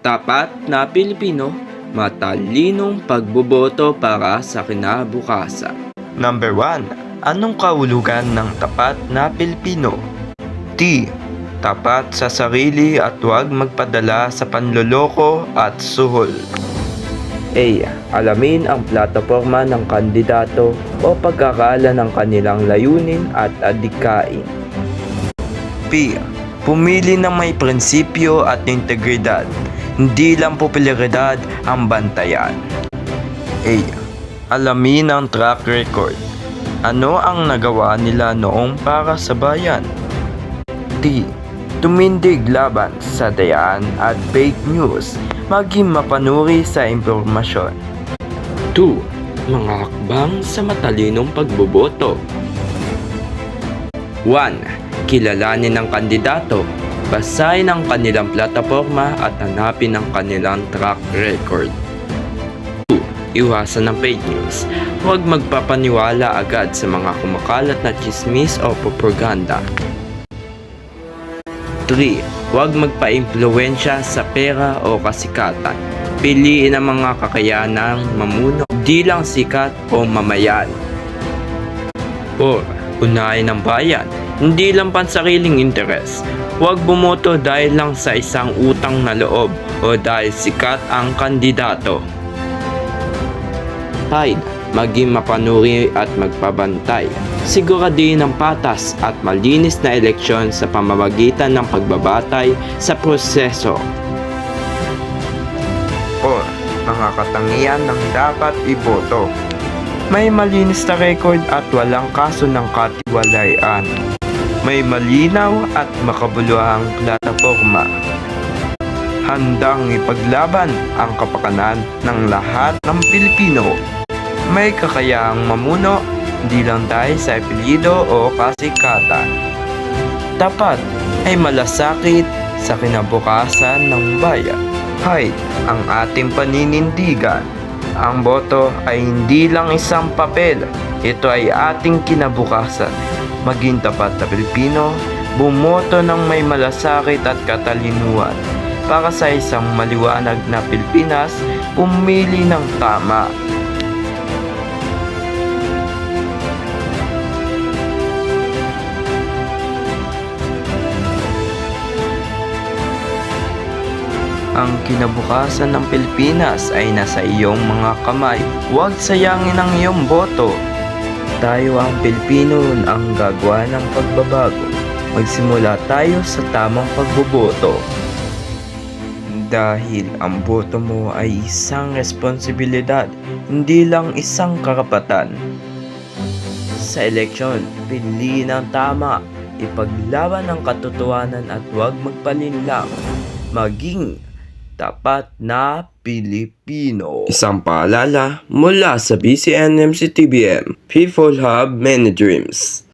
Tapat na Pilipino, matalinong pagboboto para sa kinabukasan. Number 1. Anong kahulugan ng tapat na Pilipino? T. Tapat sa sarili at huwag magpadala sa panloloko at suhol. A. Alamin ang plataporma ng kandidato o pag-aralan ng kanilang layunin at adhikain. P. Pumili ng may prinsipyo at integridad. Hindi lang popularidad ang bantayan. A. Alamin ang track record. Ano ang nagawa nila noong para sa bayan? T. Tumindig laban sa dayaan at fake news. Maging mapanuri sa impormasyon. 2. Mga hakbang sa matalinong pagboboto. 1. Kilalanin ang kandidato. Basahin ang kanilang plataporma at hanapin ang kanilang track record. 2. Iwasan ang fake news. Huwag magpapaniwala agad sa mga kumakalat na chismis o propaganda. 3. Huwag magpa-impluwensya sa pera o kasikatan. Piliin ang mga kakayanang mamuno, di lang sikat o mamayan. 4. Unahin ang bayan, hindi lang pansariling interes. Huwag bumoto dahil lang sa isang utang na loob o dahil sikat ang kandidato. 5. Maging mapanuri at magpabantay. Siguraduhin ang patas at malinis na eleksyon sa pamamagitan ng pagbabatay sa proseso. 4. Mga katangian ng dapat iboto. May malinis na record at walang kaso ng katiwalian. May malinaw at makabuluhang plataporma. Handang ipaglaban ang kapakanan ng lahat ng Pilipino. May kakayahang mamuno, hindi lang dahil sa apelyido o kasikatan. Tapat ay malasakit sa kinabukasan ng bayan. Kahit ang ating paninindigan. Ang boto ay hindi lang isang papel, ito ay ating kinabukasan. Maging tapat na Pilipino, bumoto ng may malasakit at katalinuhan. Para sa isang maliwanag na Pilipinas, pumili ng tama. Ang kinabukasan ng Pilipinas ay nasa iyong mga kamay. Huwag sayangin ang iyong boto. Tayo ang Pilipino ang gagawa ng pagbabago. Magsimula tayo sa tamang pagboboto. Dahil ang boto mo ay isang responsibilidad, hindi lang isang karapatan. Sa eleksyon, piliin ang tama, ipaglaban ang katotohanan at huwag magpalinlang. Maging tapat na Pilipino. Isang paalala mula sa BCNMC-TBM. People have many dreams.